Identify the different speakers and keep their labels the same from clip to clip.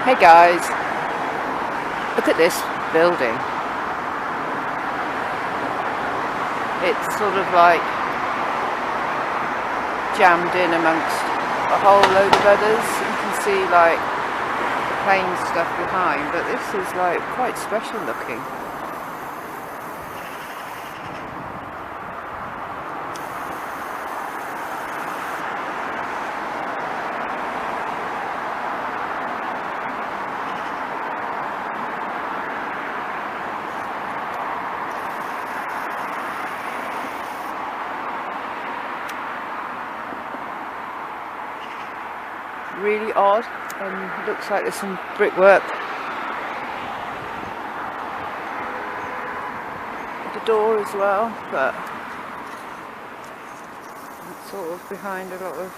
Speaker 1: Hey guys, look at this building. It's sort of like jammed in amongst a whole load of others. You can see like plain stuff behind, but this is like quite special looking. Really odd, and looks like there's some brickwork at the door as well, but it's sort of behind a lot of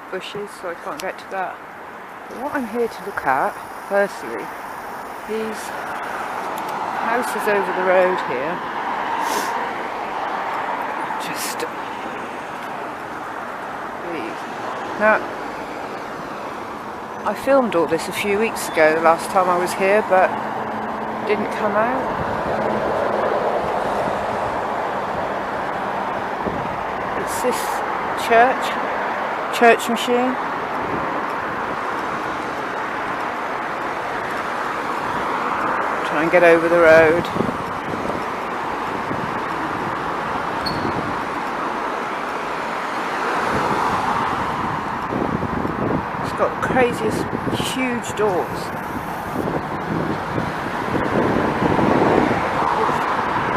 Speaker 1: bushes, so I can't get to that. But what I'm here to look at, firstly, these houses over the road here. Just now, I filmed all this a few weeks ago, the last time I was here, but it didn't come out. It's this church machine. Try and get over the road. Got the craziest huge doors.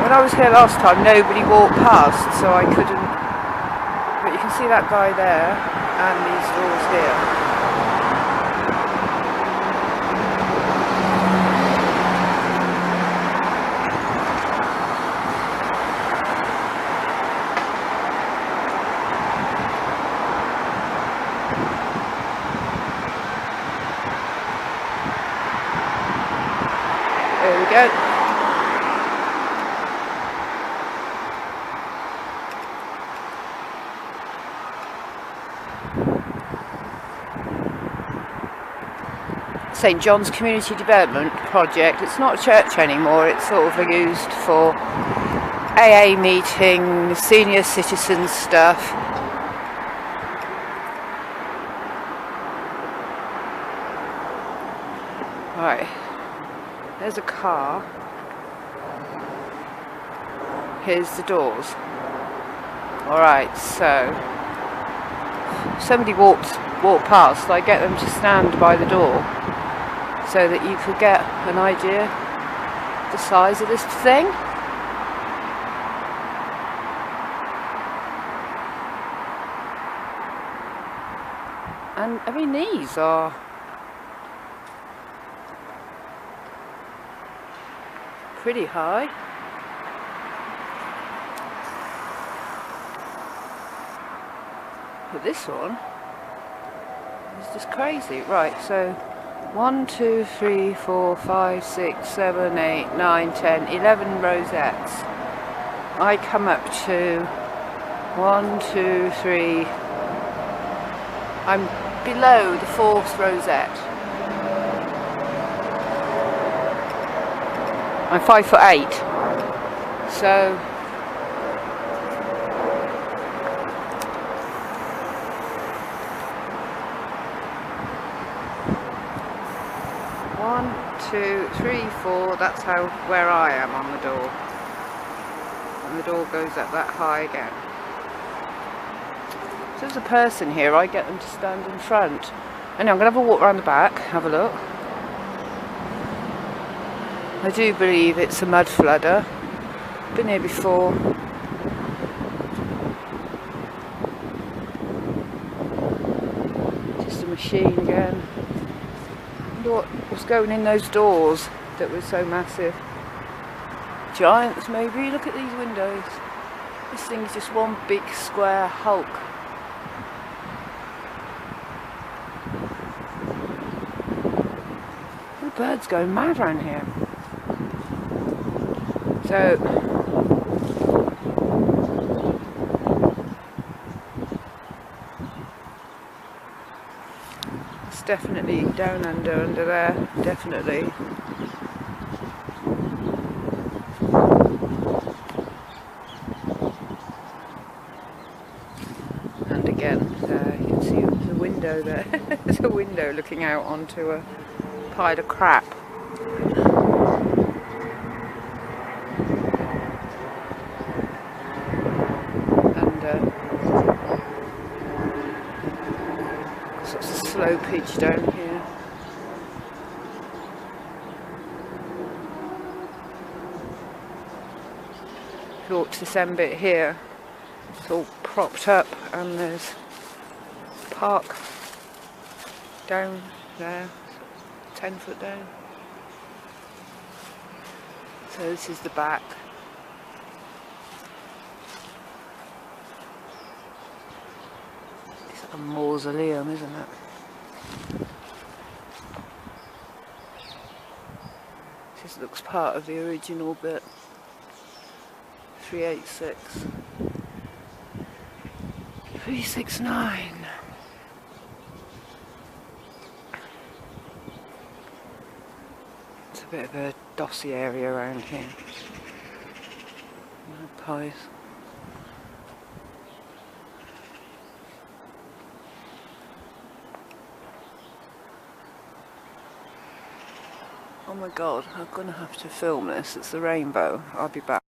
Speaker 1: When I was here last time nobody walked past, so I couldn't, but you can see that guy there and these doors here. There we go. St. John's Community Development Project. It's not a church anymore, it's sort of used for AA meetings, senior citizen stuff. Right. There's a car. Here's the doors. Alright, so somebody walked past, I get them to stand by the door so that you could get an idea of the size of this thing. And I mean, these are pretty high. But this one is just crazy. Right, so 1, 2, 3, 4, 5, 6, 7, 8, 9, 10, 11 rosettes. I come up to 1, 2, 3. I'm below the 4th rosette. I'm 5'8", so one, 2, 3, 4. That's where I am on the door, and the door goes up that high again. So there's a person here. I get them to stand in front. And I'm going to have a walk around the back, have a look. I do believe it's a mud flooder. Been here before. Just a machine again. Wonder what was going in those doors that were so massive. Giants maybe. Look at these windows. This thing is just one big square hulk. The birds going mad around here. So It's definitely down under there, definitely. And again, you can see the window there. There's a window looking out onto a pile of crap. And sort of slopage down here. If you walk to this end bit here, it's all propped up, and there's a park down there, 10 foot down. So this is the back. It's like a mausoleum, isn't it? This looks part of the original bit. 386. 369. It's a bit of a dossy area around here. Magpies. Oh my god, I'm gonna have to film this. It's the rainbow. I'll be back.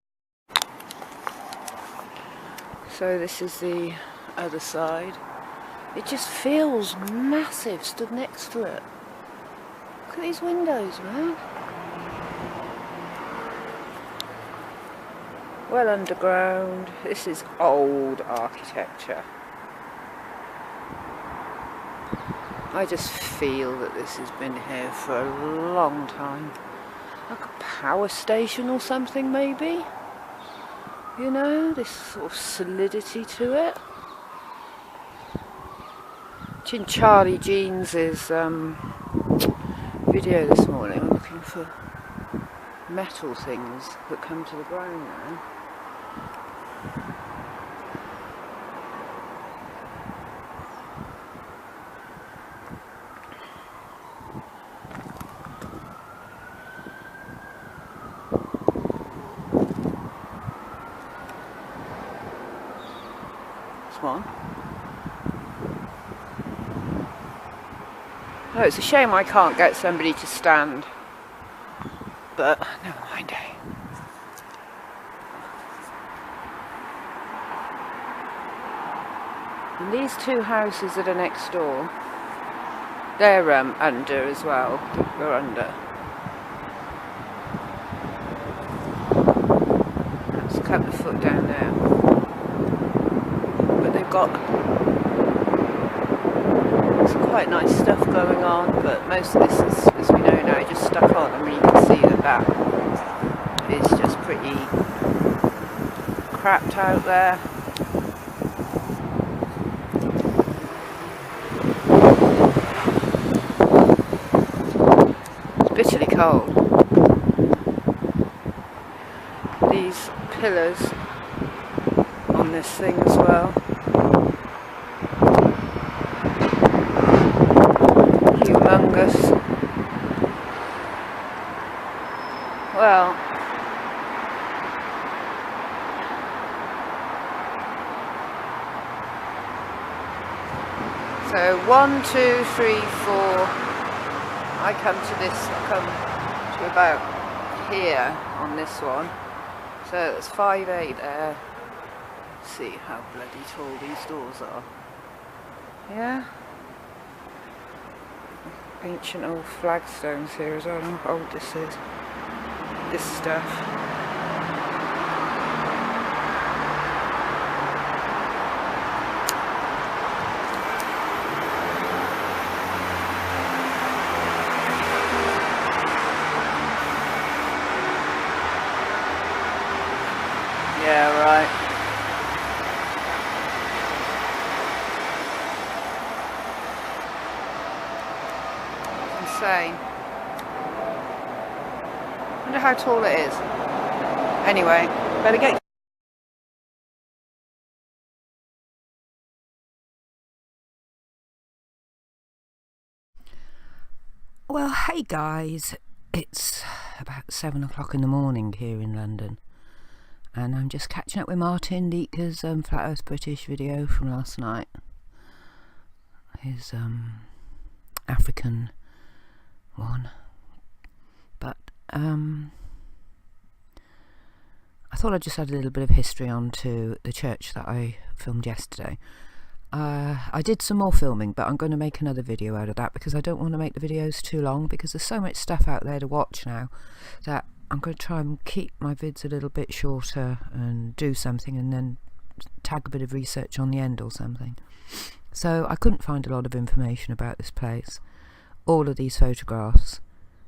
Speaker 1: So this is the other side. It just feels massive stood next to it. Look at these windows, man. Well underground. This is old architecture. I just feel that this has been here for a long time. Like a power station or something, maybe? You know, this sort of solidity to it. In Charlie Jeans's video this morning, I'm looking for metal things that come to the ground now. This one. Oh, it's a shame I can't get somebody to stand, but never mind. And these two houses that are next door, they're under as well. They're under. That's a couple of foot down there, but they've got quite nice stuff going on, but most of this is, as we know now, just stuck on. I mean, you can see that that is just pretty crapped out there. It's bitterly cold. These pillars on this thing as well. Humongous. Well, so 1, 2, 3, 4. I come to this. I come to about here on this one. So it's 5'8" there. Let's see how bloody tall these doors are. Yeah. Ancient old flagstones here as well. I don't know how old this is. This stuff. Yeah, right. Insane. Wonder how tall it is. Anyway, better get. Well, hey guys, it's about 7 o'clock in the morning here in London, and I'm just catching up with Martin Leidtke's Flat Earth British video from last night. His African one. But I thought I'd just add a little bit of history onto the church that I filmed yesterday. I did some more filming, but I'm going to make another video out of that because I don't want to make the videos too long, because there's so much stuff out there to watch now that I'm going to try and keep my vids a little bit shorter and do something and then tag a bit of research on the end or something. So I couldn't find a lot of information about this place. All of these photographs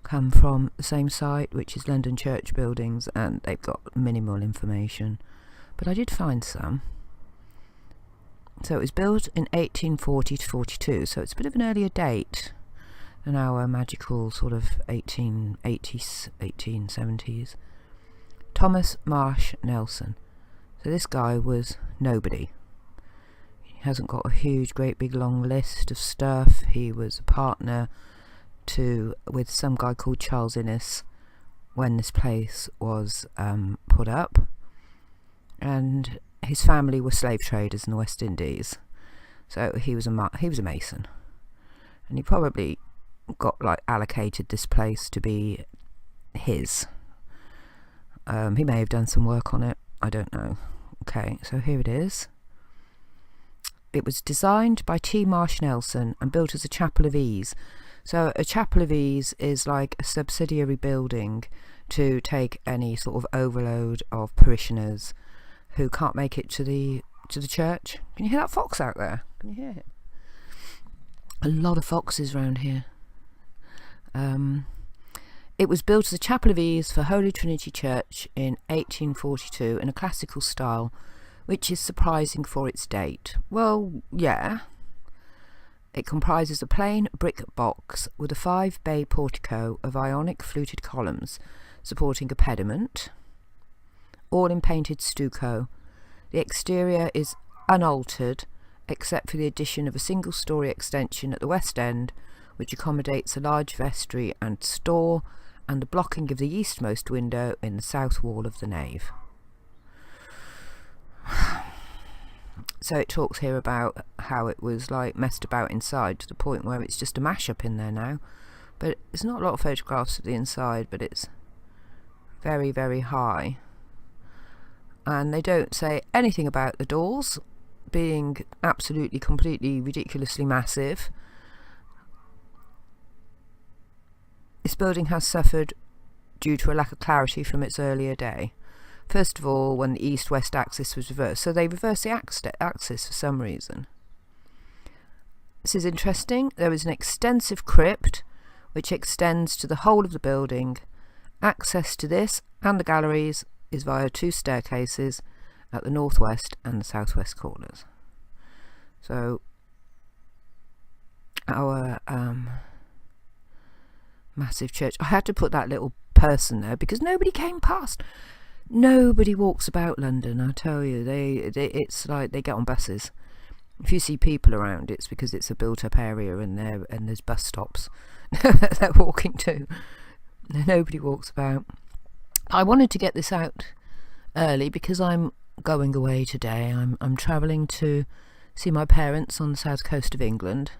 Speaker 1: come from the same site, which is London Church Buildings, and they've got minimal information, but I did find some. So it was built in 1840 to 42, so it's a bit of an earlier date than our magical sort of 1880s, 1870s. Thomas Marsh Nelson. So this guy was nobody. He hasn't got a huge, great big long list of stuff. He was a partner with some guy called Charles Innes when this place was put up, and his family were slave traders in the West Indies, so he was a mason, and he probably got allocated this place to be his. He may have done some work on it, I don't know. Okay, so here it is. It was designed by T. Marsh Nelson and built as a chapel of ease. So a chapel of ease is like a subsidiary building to take any sort of overload of parishioners who can't make it to the church. Can you hear that fox out there? Can you hear him? A lot of foxes around here. It was built as a chapel of ease for Holy Trinity Church in 1842 in a classical style, which is surprising for its date. Well, yeah. It comprises a plain brick box with a 5-bay portico of Ionic fluted columns supporting a pediment, all in painted stucco. The exterior is unaltered except for the addition of a single-storey extension at the west end, which accommodates a large vestry and store, and the blocking of the eastmost window in the south wall of the nave. So it talks here about how it was messed about inside to the point where it's just a mashup in there now. But there's not a lot of photographs of the inside, but it's very, very high. And they don't say anything about the doors being absolutely, completely, ridiculously massive. This building has suffered due to a lack of clarity from its earlier day. First of all, when the east-west axis was reversed. So they reversed the axis for some reason. This is interesting. There is an extensive crypt which extends to the whole of the building. Access to this and the galleries is via 2 staircases at the northwest and the southwest corners. So our massive church. I had to put that little person there because nobody came past. Nobody walks about London, I tell you. It's like they get on buses. If you see people around, it's because it's a built-up area and there's bus stops they're walking to. Nobody walks about. I wanted to get this out early because I'm going away today. I'm travelling to see my parents on the south coast of England,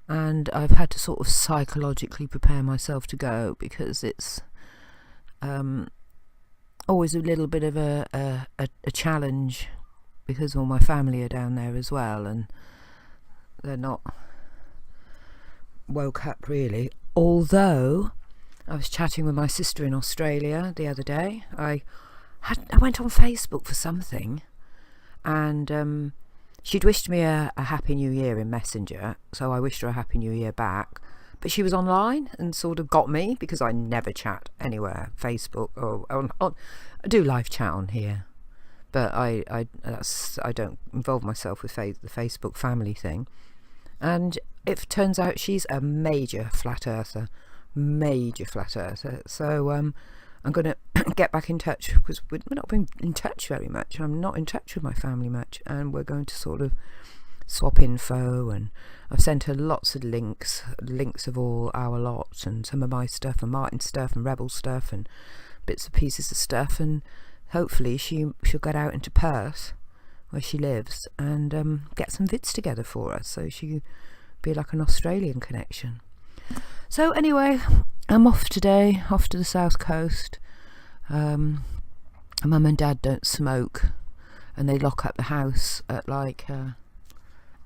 Speaker 1: and I've had to sort of psychologically prepare myself to go because it's always a little bit of a challenge, because all my family are down there as well, and they're not woke up really. Although I was chatting with my sister in Australia the other day. I went on Facebook for something, and she'd wished me a Happy New Year in Messenger, so I wished her a Happy New Year back. But she was online and sort of got me, because I never chat anywhere, Facebook or I do live chat on here, but I don't involve myself with the Facebook family thing. And it turns out she's a major flat earther. So I'm going to get back in touch, because we're not been in touch very much. I'm not in touch with my family much, and we're going to sort of swap info, and I've sent her lots of links of all our lot, and some of my stuff and Martin's stuff and Rebel stuff and bits and pieces of stuff, and hopefully she'll get out into Perth where she lives and get some vids together for us, so she'll be like an Australian connection. So anyway, I'm off today, off to the south coast. Mum and Dad don't smoke, and they lock up the house at like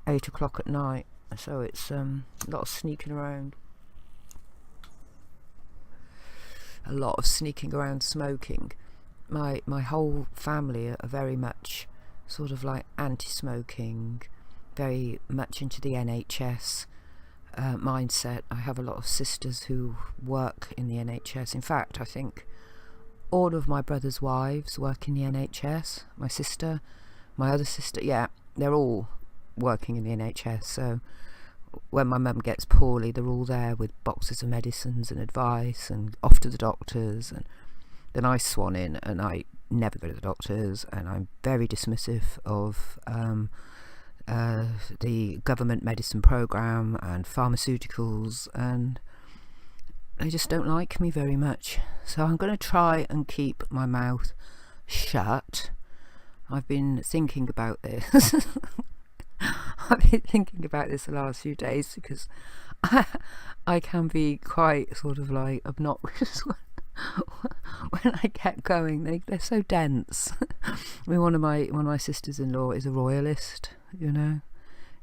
Speaker 1: 8 o'clock at night, so it's a lot of sneaking around. A lot of sneaking around smoking. My whole family are very much sort of like anti-smoking, very much into the NHS mindset. I have a lot of sisters who work in the NHS. In fact, I think all of my brother's wives work in the NHS. My sister, my other sister, yeah, they're all working in the NHS. So when my mum gets poorly, they're all there with boxes of medicines and advice and off to the doctors. And then I swan in and I never go to the doctors, and I'm very dismissive of the government medicine program and pharmaceuticals, and they just don't like me very much. So I'm going to try and keep my mouth shut. I've been thinking about this. I've been thinking about this the last few days because I can be quite sort of like obnoxious when I get going. They're so dense. I mean, one of my sisters-in-law is a royalist, you know.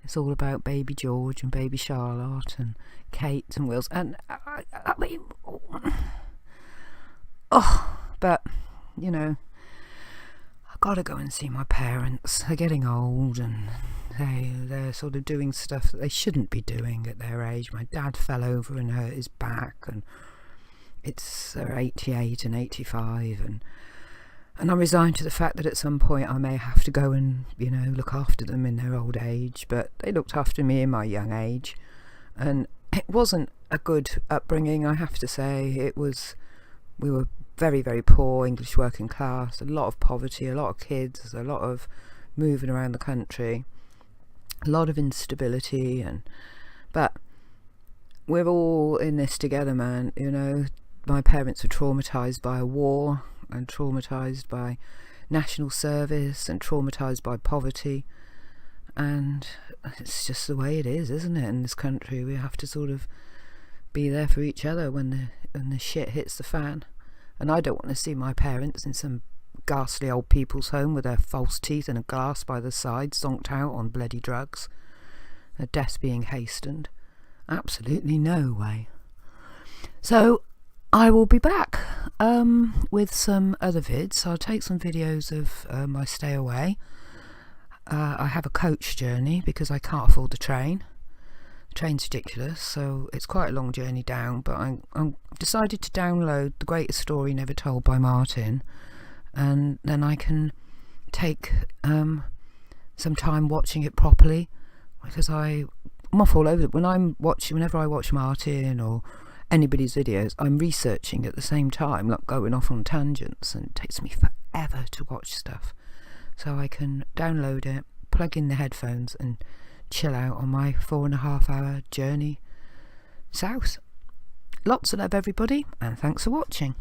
Speaker 1: It's all about baby George and baby Charlotte and Kate and Wills, and I mean, but you know, I've got to go and see my parents. They're getting old, and they're sort of doing stuff that they shouldn't be doing at their age. My dad fell over and hurt his back, and they're 88 and 85, and I'm resigned to the fact that at some point I may have to go and, you know, look after them in their old age. But they looked after me in my young age, and it wasn't a good upbringing, I have to say. We were very, very poor, English working class, a lot of poverty, a lot of kids, a lot of moving around the country, a lot of instability, but we're all in this together, man. You know, my parents were traumatised by a war, and traumatised by national service, and traumatised by poverty, and it's just the way it is, isn't it? In this country, we have to sort of be there for each other when the shit hits the fan. And I don't want to see my parents in some ghastly old people's home with their false teeth and a glass by the side, zonked out on bloody drugs, their death being hastened. Absolutely no way. So I will be back with some other vids. I'll take some videos of my stay away. I have a coach journey because I can't afford the train. The train's ridiculous, so it's quite a long journey down, but I'm decided to download The Greatest Story Never Told by Martin, and then I can take some time watching it properly, because I'm off all over it. Whenever I watch Martin or anybody's videos, I'm researching at the same time, like going off on tangents, and it takes me forever to watch stuff. So I can download it, plug in the headphones and chill out on my 4.5 hour journey south. Lots of love, everybody, and thanks for watching.